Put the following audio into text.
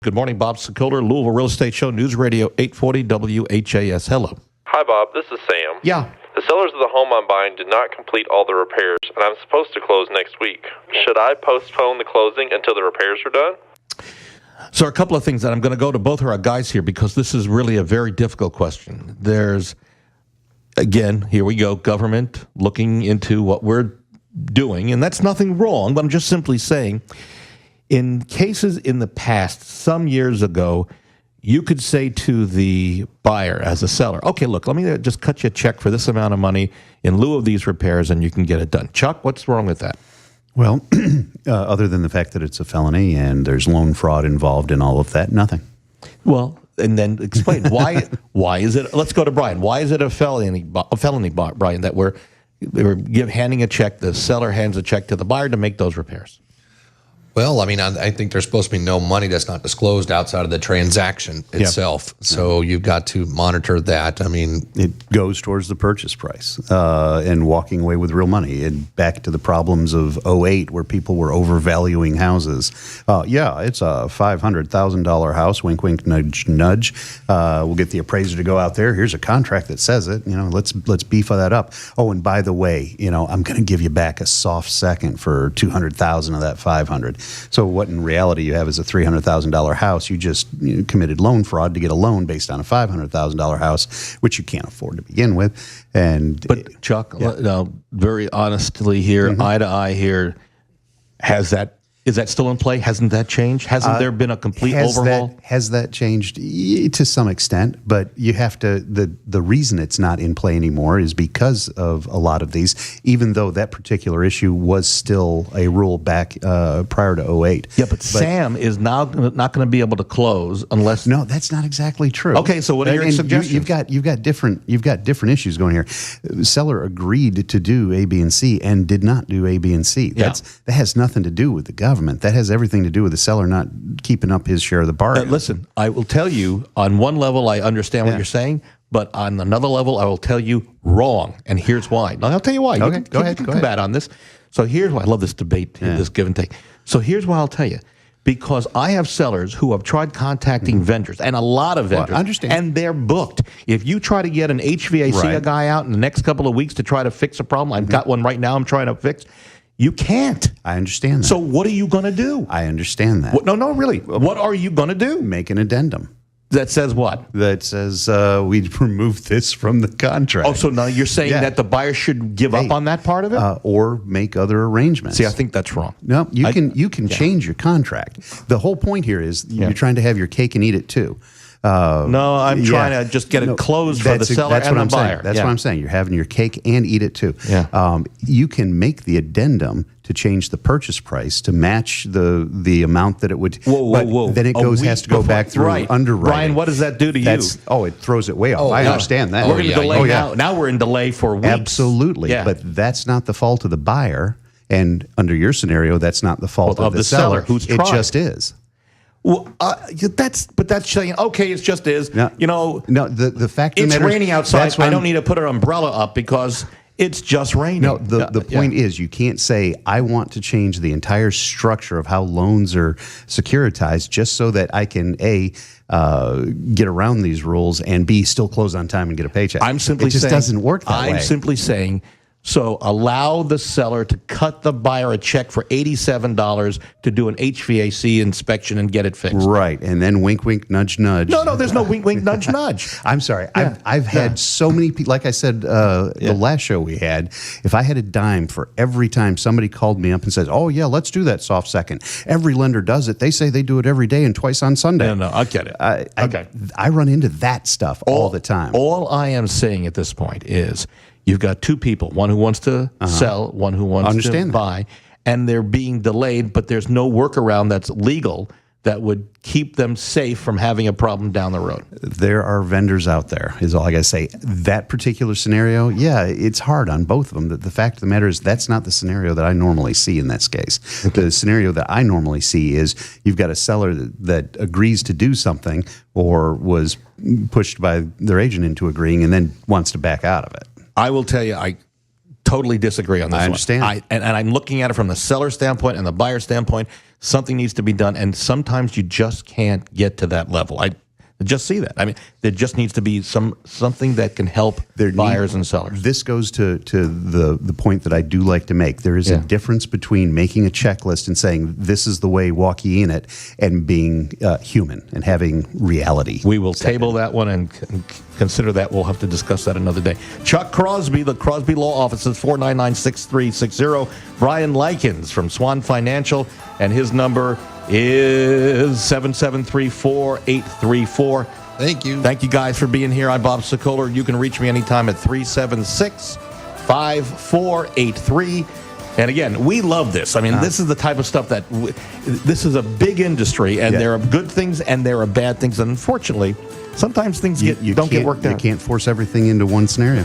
Good morning, Bob Sokoler, Louisville Real Estate Show, News Radio 840 WHAS. Hello. Hi, Bob. This is Sam. Yeah. The sellers of the home I'm buying did not complete all the repairs, and I'm supposed to close next week. Should I postpone the closing until the repairs are done? So a couple of things that I'm going to go to both of our guys here because this is really a very difficult question. There's, again, here we go, government looking into what we're doing, and that's nothing wrong, but I'm just simply saying, in cases in the past, some years ago, you could say to the buyer as a seller, okay, look, let me just cut you a check for this amount of money in lieu of these repairs and you can get it done. Chuck, what's wrong with that? Well, other than the fact that it's a felony and there's loan fraud involved in all of that, nothing. Well, and then explain why is it, let's go to Brian. Why is it a felony, Brian, that we're handing a check, the seller hands a check to the buyer to make those repairs? Well, I mean, I think there's supposed to be no money that's not disclosed outside of the transaction itself. Yep. So you've got to monitor that. I mean, it goes towards the purchase price and walking away with real money. And back to the problems of 2008 where people were overvaluing houses. Yeah, it's a $500,000 house. Wink, wink, nudge, nudge. We'll get the appraiser to go out there. Here's a contract that says it. You know, let's beef that up. Oh, and by the way, you know, I'm going to give you back a soft second for $200,000 of that $500,000. So what in reality you have is a $300,000 house. You just committed loan fraud to get a loan based on a $500,000 house, which you can't afford to begin with. But Chuck, very honestly here, eye to eye here, is that still in play? Hasn't that changed? Hasn't there been a complete overhaul? Has that changed to some extent? But you have to, the reason it's not in play anymore is because of a lot of these, even though that particular issue was still a rule back prior to 2008. Yeah, but Sam is now not going to be able to close unless... No, that's not exactly true. Okay, so what are your suggestions? You've got different issues going here. The seller agreed to do A, B, and C and did not do A, B, and C. That has nothing to do with the government. That has everything to do with the seller not keeping up his share of the bargain. Listen, I will tell you, on one level, I understand what you're saying, but on another level, I will tell you wrong, and here's why. Now, I'll tell you why. Okay, go ahead. Combat on this. So here's why. I love this debate, this give and take. So here's why I'll tell you. Because I have sellers who have tried contacting vendors, and a lot of vendors, I understand. And they're booked. If you try to get an HVAC guy out in the next couple of weeks to try to fix a problem, I've got one right now I'm trying to fix, you can't. I understand that. So what are you going to do? I understand that. No, really. What are you going to do? Make an addendum. That says what? That says we remove this from the contract. Oh, so now you're saying that the buyer should give up on that part of it? Or make other arrangements. See, I think that's wrong. No, you can change your contract. The whole point here is you're trying to have your cake and eat it too. No, I'm trying to just get it closed for the seller and the buyer. That's what I'm saying. You're having your cake and eat it too. Yeah. You can make the addendum to change the purchase price to match the amount that it would. Whoa. Then it has to go back through underwriting. Brian, what does that do to you? Oh, it throws it way off. I understand that. We're going to delay now. Now we're in delay for weeks. Absolutely. Yeah. But that's not the fault of the buyer. And under your scenario, that's not the fault of the seller. Who's tried. It just is. Well, that's saying, okay, it just is. No, the fact it's raining outside. I don't need to put an umbrella up because it's just raining. No, the point is you can't say, I want to change the entire structure of how loans are securitized just so that I can, A, get around these rules, and B, still close on time and get a paycheck. It just doesn't work that way. I'm simply saying, so allow the seller to cut the buyer a check for $87 to do an HVAC inspection and get it fixed. Right, and then wink, wink, nudge, nudge. No, there's no wink, wink, nudge, nudge. I'm sorry. Yeah. I've had so many people, like I said, the last show we had, if I had a dime for every time somebody called me up and says, oh, yeah, let's do that soft second. Every lender does it. They say they do it every day and twice on Sunday. No, I get it. I run into that stuff all the time. All I am saying at this point is, you've got two people, one who wants to sell, one who wants to buy, and they're being delayed, but there's no workaround that's legal that would keep them safe from having a problem down the road. There are vendors out there, is all I got to say. That particular scenario, it's hard on both of them. The fact of the matter is that's not the scenario that I normally see in this case. The scenario that I normally see is you've got a seller that agrees to do something or was pushed by their agent into agreeing and then wants to back out of it. I will tell you, totally disagree on this. I understand. And I'm looking at it from the seller standpoint and the buyer standpoint. Something needs to be done, and sometimes you just can't get to that level. I just see that. I mean, there just needs to be something that can help buyers and sellers. This goes to the point that I do like to make. There is a difference between making a checklist and saying this is the way, walk ye in it, and being human and having reality. We will table that one and consider that. We'll have to discuss that another day. Chuck Crosby, the Crosby Law Office is 499-6360. Brian Likens from Swan Financial, and his number is 773-4834. Thank you. Thank you guys for being here. I'm Bob Sokoler. You can reach me anytime at 376-5483. And again, we love this. I mean, this is the type of stuff that this is a big industry, and there are good things and there are bad things. And unfortunately, sometimes things don't get worked out. You can't force everything into one scenario.